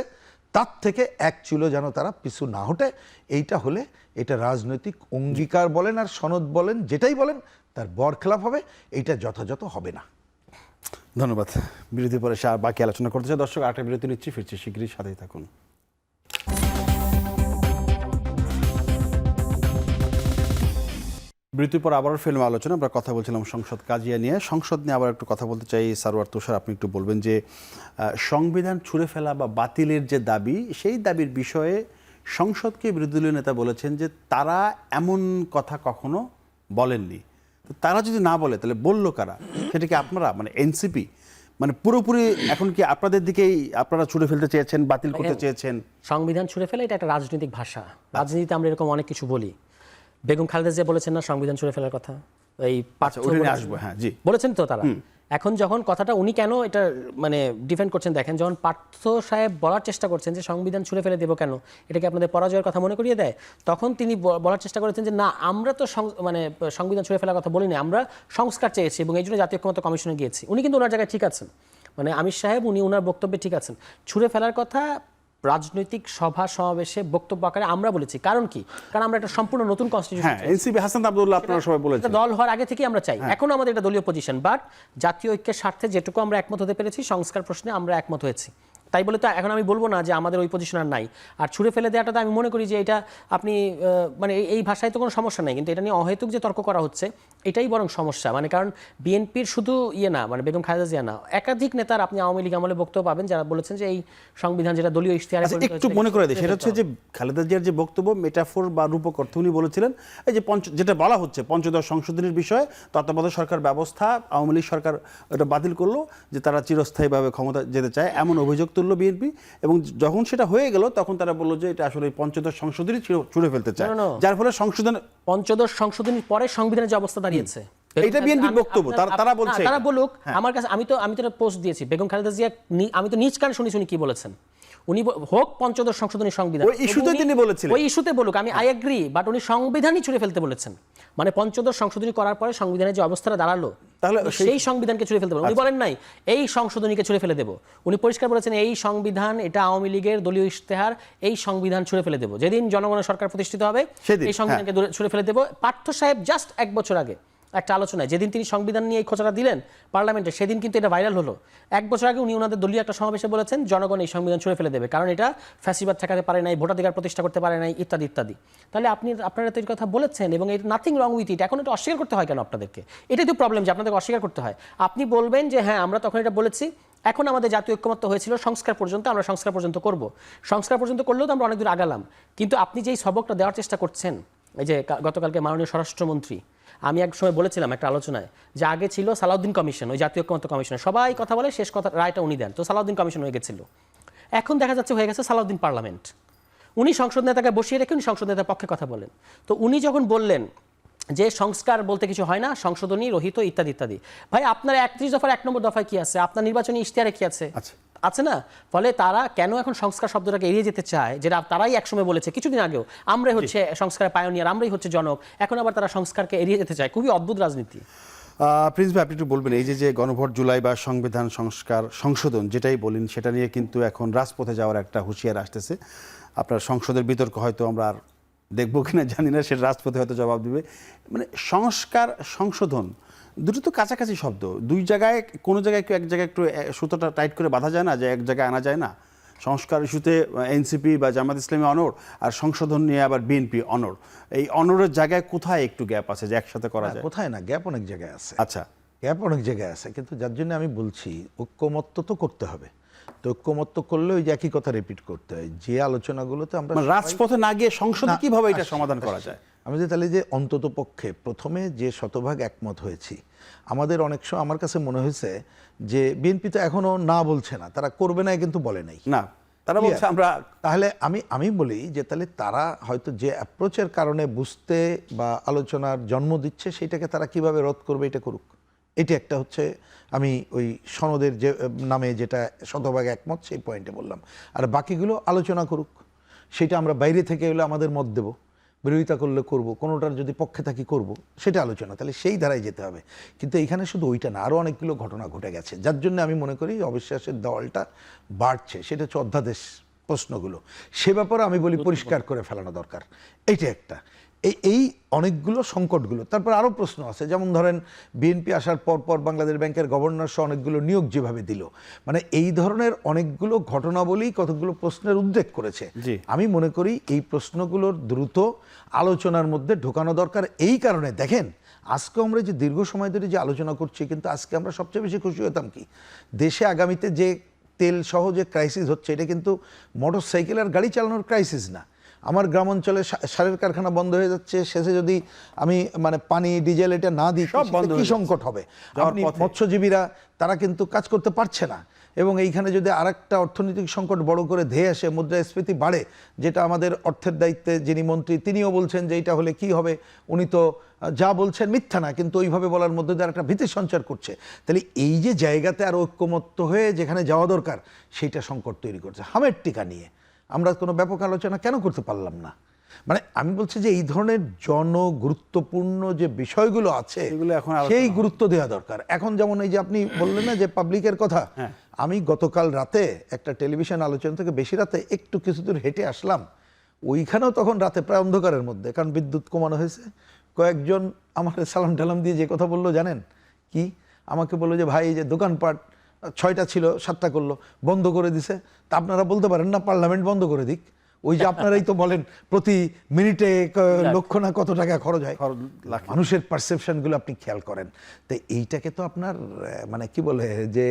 তার থেকে এক চুলো যেন তারা পিছু না হটে। এইটা হলে এটা রাজনৈতিক অঙ্গীকার বলেন আর সনদ বলেন, যেটাই বলেন তার বরখেলাপ হবে, এইটা যথাযথ হবে না। ধন্যবাদ। বিরতির পরে বাকি আলোচনা করতে চাই। দর্শক, আরেকটা বিরতি নিচ্ছি, ফিরছি শীঘ্রই, সাথেই থাকুন। বিরতির পর আবারও ফিল্ম আলোচনা। আমরা কথা বলছিলাম সংসদ কাজিয়া নিয়ে। সংসদ নিয়ে আবার একটু কথা বলতে চাই। সারওয়ার তুষার, আপনি একটু বলবেন যে সংবিধান ছুঁড়ে ফেলা বা বাতিলের যে দাবি, সেই দাবির বিষয়ে সংসদকে বিরোধী দলীয় নেতা বলেছেন যে তারা এমন কথা কখনো বলেননি। তো তারা যদি না বলে তাহলে বলল কারা? সেটা কি আপনারা, মানে এনসিপি, মানে পুরোপুরি এখন কি আপনাদের দিকেই আপনারা ছুঁড়ে ফেলতে চেয়েছেন, বাতিল করতে চেয়েছেন? সংবিধান ছুঁড়ে ফেলে এটা একটা রাজনৈতিক ভাষা। রাজনীতিতে আমরা এরকম অনেক কিছু বলি। বেগম খালেদা জিয়া বলেছেন না সংবিধান ছুঁড়ে ফেলার কথা, এই আসবো, হ্যাঁ জি, বলেছেন তো তারা। এখন যখন কথাটা উনি কেন এটা মানে ডিফেন্ড করছেন দেখেন, যখন পার্থ সাহেব বলার চেষ্টা করছেন যে সংবিধান ছুঁড়ে ফেলে দেবো কেন, এটাকে আপনাদের পরাজয়ের কথা মনে করিয়ে দেয়, তখন তিনি বলার চেষ্টা করেছেন যে না, আমরা তো মানে সংবিধান ছুঁড়ে ফেলার কথা বলিনি, আমরা সংস্কার চেয়েছি এবং এই জন্য জাতীয় ঐক্যমত্য কমিশনে গিয়েছি। উনি কিন্তু ওনার জায়গায় ঠিক আছেন, মানে আমির সাহেব উনি ওনার বক্তব্যে ঠিক আছেন। ছুঁড়ে ফেলার কথা রাজনৈতিক সভা সমাবেশে বক্তব্য আকারে আমরা বলেছি। কারণ কি? কারণ আমরা একটা সম্পূর্ণ নতুন কনস্টিটিউশন, হ্যাঁ, এনসিপি হাসান আব্দুল্লাহ আপনারা সবাই বলেছেন দল হওয়ার আগে থেকেই আমরা চাই। এখনো আমাদের এটা দলীয় পজিশন, বাট জাতীয় ঐক্যের স্বার্থে যেটুকু আমরা একমত হতে পেরেছি, সংস্কার প্রশ্নে আমরা একমত হয়েছি। তাই বলে তো এখন আমি বলবো না যে আমাদের ওই পজিশন আর নাই। আর ছুঁড়ে ফেলে দেওয়াটা আমি মনে করি যে এটা আপনি মানে এই ভাষায় তো কোনো সমস্যা নেই, কিন্তু এটা নিয়ে অহেতুক যে তর্ক করা হচ্ছে এটাই বরং সমস্যা। মানে কারণ বিএনপির শুধু না, মানে বেগম খালেদা জিয়া না, একাধিক নেতার আপনি আওয়ামী লীগ আমলে বক্তব্য পাবেন যারা বলেছেন যে এই সংবিধান যেটা দলীয় ইশতেহারে একটু মনে করে দিই, সেটা হচ্ছে যে খালেদা জিয়ার যে বক্তব্য মেটাফোর বা রূপক অর্থ উনি বলেছিলেন এই যে যেটা বলা হচ্ছে পঞ্চদশ সংশোধনীর বিষয়ে তত্ত্বাবধায়ক সরকার ব্যবস্থা, আওয়ামী লীগ সরকার এটা বাতিল করলো, যে তারা চিরস্থায়ীভাবে ক্ষমতা যেতে চায় এমন অভিযোগ তুললো বিএনপি, এবং যখন সেটা হয়ে গেল তখন তারা বললো যে এটা আসলে পঞ্চদশ সংশোধনী ছুঁড়ে ফেলতে চায়, যার ফলে সংশোধন পঞ্চদশ সংশোধনীর পরে সংবিধানের যে অবস্থা দাঁড়িয়েছে, এটা বিএনপির বক্তব্য, তারা বলছে, তারা বলুক। আমার কাছে আমি তো একটা পোস্ট দিয়েছি, বেগম খালেদা জিয়া আমি তো নিজ কান শুনি কি বলেছেন উনি, হোক পঞ্চদশ সংশোধনী সংবিধান, ওই ইস্যুতে তিনি বলেছিলেন, ওই ইস্যুতে বলুক, আমি আই এগ্রি, বাট উনি সংবিধানই ছুঁড়ে ফেলতে বলেছেন। মানে পঞ্চদশ সংশোধনী করার পরে সংবিধানের যে অবস্থাটা দাঁড়ালো, তাহলে সেই সংবিধানকে ছুঁড়ে ফেলতে বলেন। উনি বলেন নাই এই সংশোধনীকে ছুঁড়ে ফেলে দেবো, উনি পরিষ্কার বলেছেন এই সংবিধান এটা আওয়ামী লীগের দলীয় ইশতেহার, এই সংবিধান ছুঁড়ে ফেলে দেবো, যেদিন জনগণের সরকার প্রতিষ্ঠিত হবে এই সংবিধানকে ছুঁড়ে ফেলে দেবো। পার্থ সাহেব জাস্ট 1 বছর আগে একটা আলোচনায় যেদিন তিনি সংবিধান নিয়ে এই খোঁচাটা দিলেন পার্লামেন্টে, সেদিন কিন্তু এটা ভাইরাল হলো। 1 বছর আগে উনি ওনাদের দলীয় একটা সমাবেশে বলেছেন জনগণ এই সংবিধান ছুঁড়ে ফেলে দেবে, কারণ এটা ফ্যাসিবাদ ঠেকাতে পারে নাই, ভোটাধিকার প্রতিষ্ঠা করতে পারে নাই, ইত্যাদি ইত্যাদি। তাহলে আপনারা তো এই কথা বলেছেন এবং এটা নাথিং রং উইথ ইট, এখন এটা অস্বীকার করতে হয় কেন আপনাদেরকে? এটাই তো প্রবলেম যে আপনাদেরকে অস্বীকার করতে হয়। আপনি বলবেন যে হ্যাঁ আমরা তখন এটা বলেছি, এখন আমাদের জাতীয় ঐক্যমত্য হয়েছিল সংস্কার পর্যন্ত, আমরা সংস্কার পর্যন্ত করব, সংস্কার পর্যন্ত করলেও তো আমরা অনেক দূর আগালাম। কিন্তু আপনি যেই সবকটা দেওয়ার চেষ্টা করছেন, এই যে গতকালকে মাননীয় স্বরাষ্ট্রমন্ত্রী, আমি এক সময় বলেছিলাম একটা আলোচনায় যে আগে ছিল সালাউদ্দিন কমিশন, ওই জাতীয় ঐক্যমত্য কমিশনে সবাই কথা বলে, শেষ কথা রায়টা উনি দেন, তো সালাউদ্দিন কমিশন হয়ে গেছিল। এখন দেখা যাচ্ছে হয়ে গেছে সালাউদ্দিন পার্লামেন্ট, উনি সংসদ নেতাকে বসিয়ে রেখে উনি সংসদ নেতার পক্ষে কথা বলেন। তো উনি যখন বললেন যে সংস্কার বলতে কিছু হয় না, সংশোধনী রহিত ইত্যাদি ইত্যাদি, ভাই আপনার 31 দফার 1 নম্বর দফায় কি আছে, আপনার নির্বাচনী ইশতেহারে কি আছে? আছে না? ফলে তারা কেন এখন সংস্কার শব্দটাকে এড়িয়ে যেতে চায়, যেটা তারাই একসময় বলেছে কিছুদিন আগেও আমরাই হচ্ছে সংস্কারের পায়োনিয়ার, আমরাই হচ্ছে জনক, এখন আবার তারা সংস্কারকে এড়িয়ে যেতে চায়। খুবই অদ্ভুত রাজনীতি। প্রিন্স ভাই, আপনি একটু বলবেন এই যে গণভোট জুলাই বা সংবিধান সংশোধন যেটাই বলেন সেটা নিয়ে কিন্তু এখন রাজপথে যাওয়ার একটা হুঁশিয়ার আসতেছে। আপনার সংসদের বিতর্ক হয়তো আমরা আর দেখবো কিনা জানি না, সেটা রাজপথে হয়তো জবাব দিবে। মানে সংস্কার সংশোধন দুটো তো কাছাকাছি শব্দ, দুই জায়গায় কোনো জায়গায় এক জায়গায় একটু সুতোটা টাইট করে বাঁধা যায় না, যে এক জায়গায় আনা যায় না? সংস্কার ইস্যুতে এনসিপি বা জামাত ইসলামী অনড়, আর সংশোধন নিয়ে আবার বিএনপি অনড়। এই অনড়ের জায়গায় কোথায় একটু গ্যাপ আছে যে একসাথে করা যায়? কোথায় না, গ্যাপ অনেক জায়গায় আছে। আচ্ছা, গ্যাপ অনেক জায়গায় আছে, কিন্তু যার জন্য আমি বলছি ঐক্যমত্য তো করতে হবে। তো ঐক্যমত্য করলে ওই যে একই কথা রিপিট করতে হয়, যে আলোচনাগুলোতে আমরা মানে রাজপথে না গিয়ে সংসদে কিভাবে এটা সমাধান করা যায়? আমি যে তাহলে যে অন্তত পক্ষে প্রথমে যে শতভাগ একমত হয়েছি, আমাদের অনেক সময় আমার কাছে মনে হয়েছে যে বিএনপি তো এখনো না বলছে না, তারা করবে না কিন্তু বলে নাই। না, তারা বলছে আমরা, তাহলে আমি বলি যে তাহলে তারা হয়তো যে অ্যাপ্রোচের কারণে বুঝতে বা আলোচনার জন্ম দিচ্ছে সেটাকে তারা কিভাবে রোধ করবে এটা করুক। এটি একটা হচ্ছে আমি ওই সনদের যে নামে যেটা শতভাগ একমত সেই পয়েন্টে বললাম। আর বাকিগুলো আলোচনা করুক, সেটা আমরা বাইরে থেকে হলে আমাদের মত দেব, বিরোধিতা করলে করব, কোনোটার যদি পক্ষে থাকি করব, সেটা আলোচনা, তাহলে সেই ধারায় যেতে হবে। কিন্তু এখানে শুধু ওইটা না, আরও অনেকগুলো ঘটনা ঘটে গেছে যার জন্য আমি মনে করি অবিশ্বাসের দেওয়ালটা বাড়ছে। সেটা হচ্ছে অধ্যাদেশ প্রশ্নগুলো, সে ব্যাপারে আমি বলি পরিষ্কার করে ফেলানো দরকার। এইটা একটা, এই অনেকগুলো সংকটগুলো। তারপর আরও প্রশ্ন আছে, যেমন ধরেন বিএনপি আসার পর বাংলাদেশ ব্যাংকের গভর্নর সহ অনেকগুলো নিয়োগ যেভাবে দিল, মানে এই ধরনের অনেকগুলো ঘটনাবলী কতগুলো প্রশ্নের উদ্রেক করেছে। আমি মনে করি এই প্রশ্নগুলোর দ্রুত আলোচনার মধ্যে ঢোকানো দরকার। এই কারণে দেখেন আজকে আমরা যে দীর্ঘ সময় ধরে যে আলোচনা করছি, কিন্তু আজকে আমরা সবচেয়ে বেশি খুশি হতাম কি, দেশে আগামীতে যে তেল সহ যে ক্রাইসিস হচ্ছে, এটা কিন্তু মোটর সাইকেল আর গাড়ি চালানোর ক্রাইসিস না। আমার গ্রাম অঞ্চলে সারের কারখানা বন্ধ হয়ে যাচ্ছে, শেষে যদি আমি মানে পানি ডিজেল এটা না দিই কি সংকট হবে। আপনি মৎস্যজীবীরা তারা কিন্তু কাজ করতে পারছে না, এবং এইখানে যদি আরেকটা অর্থনৈতিক সংকট বড় করে ধেয়ে আসে, মুদ্রাস্ফীতি বাড়ে, যেটা আমাদের অর্থের দায়িত্বে যিনি মন্ত্রী তিনিও বলছেন যে এইটা হলে কি হবে, উনি তো যা বলছেন মিথ্যা না, কিন্তু ওইভাবে বলার মধ্যে দিয়ে একটা ভীতি সঞ্চার করছে। তাহলে এই যে জায়গাতে আরও ঐক্যমত্য হয়ে যেখানে যাওয়া দরকার সেইটা সংকট তৈরি করছে। হামের টিকা নিয়ে আমরা কোনো ব্যাপক আলোচনা কেন করতে পারলাম না? মানে আমি বলছি যে এই ধরনের জনগুরুত্বপূর্ণ যে বিষয়গুলো আছে সেই গুরুত্ব দেওয়া দরকার। এখন যেমন এই যে আপনি বললেন না যে পাবলিকের কথা, আমি গতকাল রাতে একটা টেলিভিশন আলোচনা থেকে বেশি রাতে একটু কিছু দূর হেঁটে আসলাম, ওইখানেও তখন রাতে প্রায় অন্ধকারের মধ্যে, কারণ বিদ্যুৎ কমানো হয়েছে, কয়েকজন আমাকে সালাম টালাম দিয়ে যে কথা বললো জানেন কি, আমাকে বললো যে ভাই এই যে দোকানপাট 6টা ছিল 7টা করলো, বন্ধ করে দিছে, তা আপনারা বলতে পারেন না পার্লামেন্ট বন্ধ করে দিক? ওই যে আপনারাই তো বলেন প্রতি মিনিটে লক্ষ না কত টাকা খরচ হয়। মানুষের পারসেপশনগুলো আপনি খেয়াল করেন, তো এইটাকে তো আপনার মানে কি বলে যে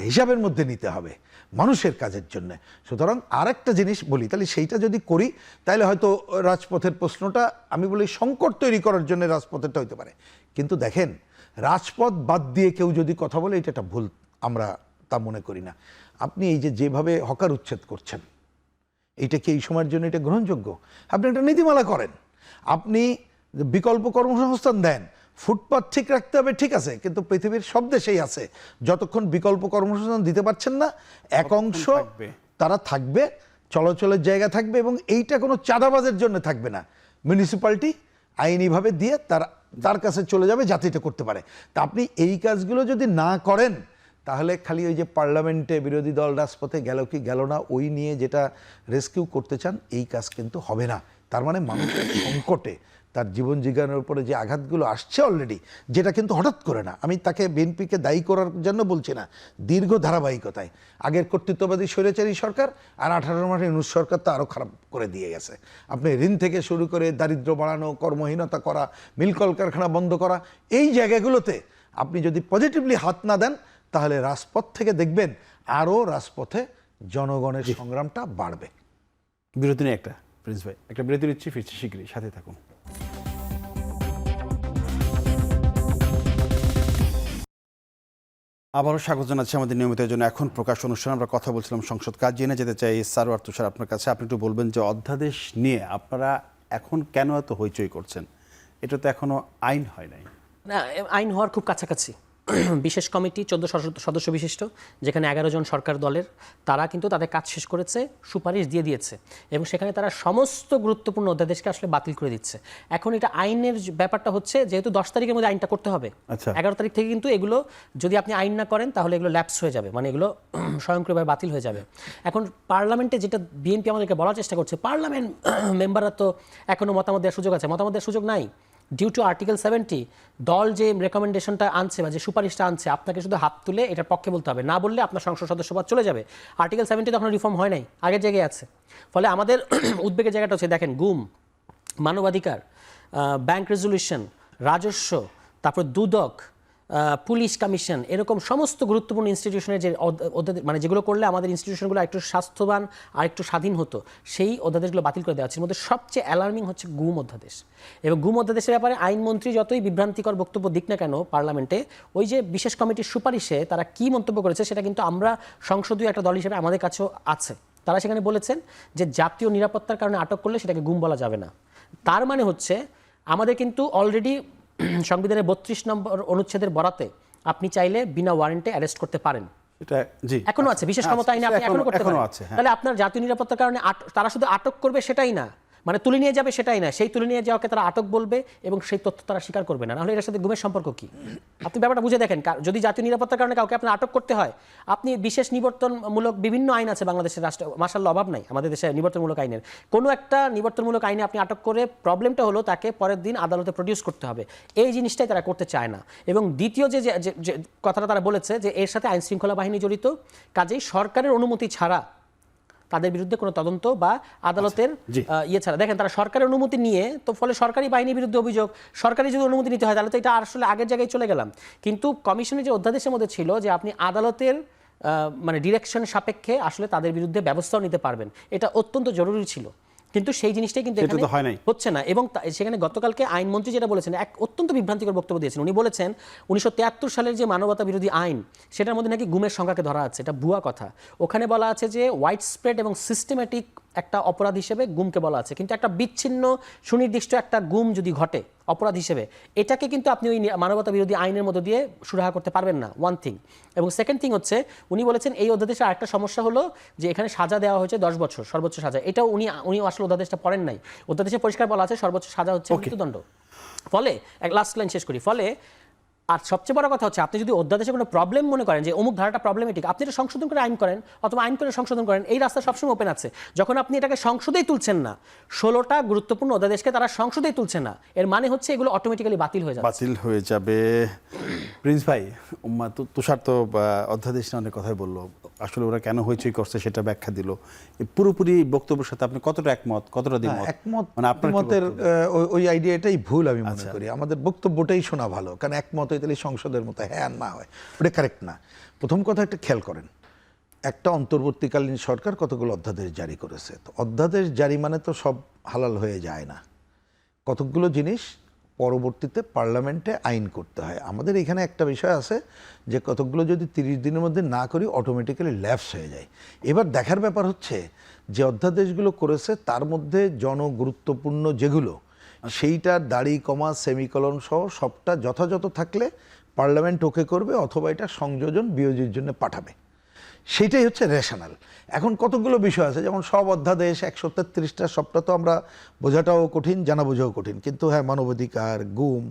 হিসাবের মধ্যে নিতে হবে মানুষের কাজের জন্য। সুতরাং আরেকটা জিনিস বলি, তাহলে সেইটা যদি করি তাহলে হয়তো রাজপথের প্রশ্নটা আমি বলি সংকট তৈরি করার জন্য রাজপথেরটা হইতে পারে। কিন্তু দেখেন রাজপথ বাদ দিয়ে কেউ যদি কথা বলে এটা একটা ভুল, আমরা তা মনে করি না। আপনি এই যে যেভাবে হকার উচ্ছেদ করছেন, এইটা কি এই সময়ের জন্য এটা গ্রহণযোগ্য? আপনি একটা নীতিমালা করেন, আপনি বিকল্প কর্মসংস্থান দেন, ফুটপাথ ঠিক রাখতে হবে, ঠিক আছে, কিন্তু পৃথিবীর সব দেশেই আছে, যতক্ষণ বিকল্প কর্মসংস্থান দিতে পারছেন না এক অংশ তারা থাকবে, চলাচলের জায়গা থাকবে, এবং এইটা কোনো চাঁদাবাজের জন্য থাকবে না, মিউনিসিপ্যালিটি আইনিভাবে দিয়ে তার কাছে চলে যাবে যাতে এটা করতে পারে। তা আপনি এই কাজগুলো যদি না করেন তাহলে খালি ওই যে পার্লামেন্টে বিরোধী দল রাজপথে গেল কি গেল না ওই নিয়ে যেটা রেস্কিউ করতে চান, এই কাজ কিন্তু হবে না। তার মানে মানুষের সংকটে তার জীবন জীবনের উপরে যে আঘাতগুলো আসছে অলরেডি, যেটা কিন্তু হঠাৎ করে না, আমি তাকে বিএনপিকে দায়ী করার জন্য বলছি না, দীর্ঘ ধারাবাহিকতায় আগের কর্তৃত্ববাদী স্বৈরাচারী সরকার আর 18 মাসের ইউনূস সরকার তো আরও খারাপ করে দিয়ে গেছে। আপনি ঋণ থেকে শুরু করে দারিদ্র্য বাড়ানো, কর্মহীনতা করা, মিল কলকারখানা বন্ধ করা, এই জায়গাগুলোতে আপনি যদি পজিটিভলি হাত না দেন তাহলে রাজপথ থেকে দেখবেন আরও রাজপথে জনগণের সংগ্রামটা বাড়বে। বিরতি নিয়ে একটা প্রিন্স ভাই, একটা বিরতি নিচ্ছি, ফিরছি শীঘ্রই, সাথে থাকুন। আবারও স্বাগত জানাচ্ছি আমাদের নিয়মিত জন্য এখন প্রকাশ অনুষ্ঠান। আমরা কথা বলছিলাম সংসদ কাজ, জেনে যেতে চাই সারওয়ার তুষার আপনার কাছে, আপনি একটু বলবেন যে অধ্যাদেশ নিয়ে আপনারা এখন কেন এত হইচই করছেন? এটা তো এখনো আইন হয় নাই। না, আইন হওয়ার খুব কাছাকাছি। বিশেষ কমিটি 14 সদস্য বিশিষ্ট, যেখানে 11 জন সরকার দলের, তারা কিন্তু তাদের কাজ শেষ করেছে, সুপারিশ দিয়ে দিয়েছে, এবং সেখানে তারা সমস্ত গুরুত্বপূর্ণ অধ্যাদেশকে আসলে বাতিল করে দিচ্ছে। এখন এটা আইনের ব্যাপারটা হচ্ছে, যেহেতু 10 তারিখের মধ্যে আইনটা করতে হবে, 11 তারিখ থেকে কিন্তু এগুলো যদি আপনি আইন না করেন তাহলে এগুলো ল্যাপস হয়ে যাবে, মানে এগুলো স্বয়ংক্রিয়ভাবে বাতিল হয়ে যাবে। এখন পার্লামেন্টে যেটা বিএনপি আমাদেরকে বলার চেষ্টা করছে, পার্লামেন্ট মেম্বাররা তো এখনও মতামত দেওয়ার সুযোগ আছে, মতামত দেওয়ার সুযোগ নাই। ডিউ টু আর্টিকেল 70 দল যে রেকমেন্ডেশনটা আনছে বা যে সুপারিশটা আনছে, আপনাকে শুধু হাত তুলে এটার পক্ষে বলতে হবে, না বললে আপনার সংসদ সদস্যপদ চলে যাবে। আর্টিকেল 70 তখন রিফর্ম হয় নাই, আগের জায়গায় আছে। ফলে আমাদের উদ্বেগের জায়গাটা হচ্ছে, দেখেন গুম, মানবাধিকার, ব্যাংক রেজলিউশন, রাজস্ব, তারপর দুদক, পুলিশ কমিশন, এরকম সমস্ত গুরুত্বপূর্ণ ইনস্টিটিউশনের যে মানে যেগুলো করলে আমাদের ইনস্টিটিউশনগুলো একটু স্বাস্থ্যবান আর একটু স্বাধীন হতো, সেই অধ্যাদেশগুলো বাতিল করে দেওয়া হচ্ছে। এর মধ্যে সবচেয়ে অ্যালার্মিং হচ্ছে গুম অধ্যাদেশ। এবং গুম অধ্যাদেশের ব্যাপারে আইনমন্ত্রী যতই বিভ্রান্তিকর বক্তব্য দিক না কেন পার্লামেন্টে, ওই যে বিশেষ কমিটির সুপারিশে তারা কি মন্তব্য করেছে সেটা কিন্তু আমরা সংসদীয় একটা দল হিসেবে আমাদের কাছেও আছে। তারা সেখানে বলেছেন যে জাতীয় নিরাপত্তার কারণে আটক করলে সেটাকে গুম বলা যাবে না। তার মানে হচ্ছে আমাদের কিন্তু অলরেডি সংবিধানের 32 নম্বর অনুচ্ছেদের বরাতে আপনি চাইলে বিনা ওয়ারেন্টে অ্যারেস্ট করতে পারেন। এটা জি এখনো আছে, বিশেষ ক্ষমতা আইনে আপনি এখনো করতে পারেন। হ্যাঁ। তাহলে আপনার জাতীয় নিরাপত্তার কারণে তারা শুধু আটক করবে সেটাই না, মানে তুলে নিয়ে যাবে সেটাই না, সেই তুলে নিয়ে যাওয়াকে তারা আটক বলবে এবং সেই তথ্য তারা স্বীকার করবে না। নাহলে এর সাথে গুমের সম্পর্ক কি? আপনি ব্যাপারটা বুঝে দেখেন। যদি জাতীয় নিরাপত্তার কারণে কাউকে আপনার আটক করতে হয়, আপনি বিশেষ নিবর্তনমূলক বিভিন্ন আইন আছে বাংলাদেশের রাষ্ট্র, মাশাআল্লাহ অভাব নাই আমাদের দেশে নিবর্তনমূলক আইনের। কোনো একটা নিবর্তনমূলক আইনে আপনি আটক করে প্রবলেমটা হলো তাকে পরের দিন আদালতে প্রডিউস করতে হবে। এই জিনিসটাই তারা করতে চায় না। এবং দ্বিতীয় যে কথাটা তারা বলেছে যে এর সাথে আইন শৃঙ্খলা বাহিনী জড়িত, কাজেই সরকারের অনুমতি ছাড়া তাদের বিরুদ্ধে কোনো তদন্ত বা আদালতের ইয়ে ছাড়া, দেখেন তারা সরকারের অনুমতি নিয়ে, তো ফলে সরকারি বাহিনীর বিরুদ্ধে অভিযোগ, সরকারি যদি অনুমতি নিতে হয় তাহলে তো এটা আসলে আগের জায়গায় চলে গেলাম। কিন্তু কমিশনের যে অধ্যাদেশের মধ্যে ছিল যে আপনি আদালতের মানে ডিরেকশন সাপেক্ষে আসলে তাদের বিরুদ্ধে ব্যবস্থাও নিতে পারবেন, এটা অত্যন্ত জরুরি ছিল। কিন্তু সেই জিনিসটাই কিন্তু এখানে হচ্ছে না। এবং সেখানে গতকালকে আইনমন্ত্রী যেটা বলেছেন, এক অত্যন্ত বিভ্রান্তিকর বক্তব্য দিয়েছেন। উনি বলেছেন 1973 সালের যে মানবতা বিরোধী আইন, সেটার মধ্যে নাকি গুমের সংখ্যাকে ধরা আছে। এটা ভুয়া কথা। ওখানে বলা আছে যে ওয়াইড স্প্রেড এবং সিস্টেম্যাটিক একটা অপরাধ হিসেবে গুমকে বলা আছে। কিন্তু একটা বিচ্ছিন্ন সুনির্দিষ্ট একটা গুম যদি ঘটে অপরাধ হিসেবে, এটাকে কিন্তু আপনি ওই মানবতা বিরোধী আইনের মধ্য দিয়ে সুরাহা করতে পারবেন না, ওয়ান থিং। এবং সেকেন্ড থিং হচ্ছে, উনি বলেছেন এই অধ্যাদেশে আরেকটা সমস্যা হলো যে এখানে সাজা দেওয়া হয়েছে 10 বছর সর্বোচ্চ সাজা। এটাও উনি আসলে অধ্যাদেশটা পড়েন নাই। অধ্যাদেশে পরিষ্কার বলা আছে সর্বোচ্চ সাজা হচ্ছে মৃত্যুদণ্ড। ফলে এক লাস্ট লাইন শেষ করি। ফলে আর সবচেয়ে বড় কথা হচ্ছে, আপনি যদি অধ্যাদেশে কোনো প্রবলেম মনে করেন যে অমুক ধারাটা প্রবলেমেটিক, আপনি এটা সংশোধন করে আইন করেন, অথবা আইন করে সংশোধন করেন। এই রাস্তা সবসময় ওপেন আছে। যখন আপনি এটাকে সংসদেই তুলছেন না, 16টা গুরুত্বপূর্ণ অধ্যাদেশকে তারা সংসদেই তুলছে না, এর মানে হচ্ছে এগুলো অটোমেটিক্যালি বাতিল হয়ে যাবে। প্রিন্স ভাই, তুষার তো অধ্যাদেশ নিয়ে অনেক কথাই বললো, আসলে ওরা কেন হইচই করছে সেটা ব্যাখ্যা দিল। পুরোপুরি বক্তব্যের সাথে আপনি কতটা একমত, কতটা দ্বিমত? একমত, মানে আপনার মতের ওই আইডিয়াটাই ভুল আমি মনে করি। আমাদের বক্তব্যটাই শোনা ভালো, কারণ একমত হয়ে তাহলে সংসদের মতো হ্যাঁ না হয়, ওটা কারেক্ট না। প্রথম কথা একটা খেয়াল করেন, একটা অন্তর্বর্তীকালীন সরকার কতগুলো অধ্যাদেশ জারি করেছে। তো অধ্যাদেশ জারি মানে তো সব হালাল হয়ে যায় না, কতগুলো জিনিস পরবর্তীতে পার্লামেন্টে আইন করতে হয়। আমাদের এখানে একটা বিষয় আছে যে কতগুলো যদি 30 দিনের মধ্যে না করি অটোমেটিক্যালি ল্যাপস হয়ে যায়। এবার দেখার ব্যাপার হচ্ছে যে অধ্যাদেশগুলো করেছে তার মধ্যে জনগুরুত্বপূর্ণ যেগুলো, সেইটার দাড়ি কমা সেমিকলন সহ সবটা যথাযথ থাকলে পার্লামেন্ট ওকে করবে, অথবা এটা সংযোজন বিয়োজির জন্য পাঠাবে। সেইটাই হচ্ছে রেশনাল। এখন কতগুলো বিষয় আছে, যেমন সব অধ্যাদেশ 133টা, সবটা তো আমরা বোঝাটাও কঠিন, জানা বোঝাও কঠিন। কিন্তু হ্যাঁ, মানবাধিকার, গুম,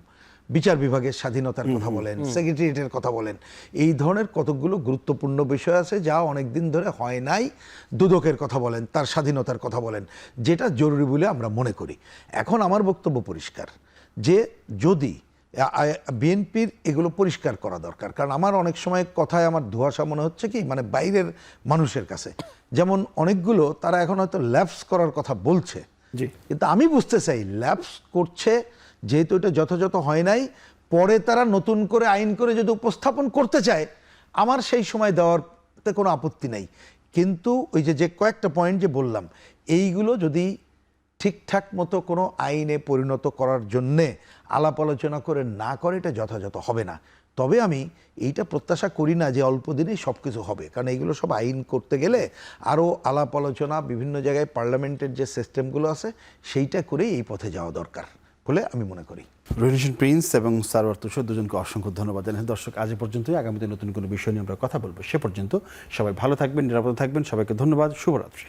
বিচার বিভাগের স্বাধীনতার কথা বলেন, সেক্রেটারিয়েটের কথা বলেন, এই ধরনের কতগুলো গুরুত্বপূর্ণ বিষয় আছে যা অনেক দিন ধরে হয় নাই। দুদকের কথা বলেন, তার স্বাধীনতার কথা বলেন, যেটা জরুরি বলে আমরা মনে করি। এখন আমার বক্তব্য পরিষ্কার যে যদি বিএনপির এগুলো পরিষ্কার করা দরকার, কারণ আমার অনেক সময় কথায় আমার ধোঁয়াশা মনে হচ্ছে কি, মানে বাইরের মানুষের কাছে যেমন অনেকগুলো তারা এখন হয়তো ল্যাপস করার কথা বলছে, কিন্তু আমি বুঝতে চাই ল্যাপস করছে যেহেতু এটা যথাযথ হয় নাই, পরে তারা নতুন করে আইন করে যদি উপস্থাপন করতে চায়, আমার সেই সময় দেওয়ারতে কোনো আপত্তি নাই। কিন্তু ওই যে কয়েকটা পয়েন্ট যে বললাম, এইগুলো যদি ঠিকঠাক মতো কোনো আইনে পরিণত করার জন্যে আলাপ আলোচনা করে না করে, এটা যথাযথ হবে না। তবে আমি এইটা প্রত্যাশা করি না যে অল্প দিনেই সব কিছু হবে, কারণ এইগুলো সব আইন করতে গেলে আরও আলাপ আলোচনা, বিভিন্ন জায়গায় পার্লামেন্টের যে সিস্টেমগুলো আছে সেইটা করেই এই পথে যাওয়া দরকার বলে আমি মনে করি। রহিন প্রিন্স এবং সারওয়ার তুষার দুজনকে অসংখ্য ধন্যবাদ জানাই। দর্শক, আজ পর্যন্তই। আগামীতে নতুন কোনো বিষয় নিয়ে আমরা কথা বলবো। সে পর্যন্ত সবাই ভালো থাকবেন, নিরাপদে থাকবেন। সবাইকে ধন্যবাদ। শুভরাত্রি।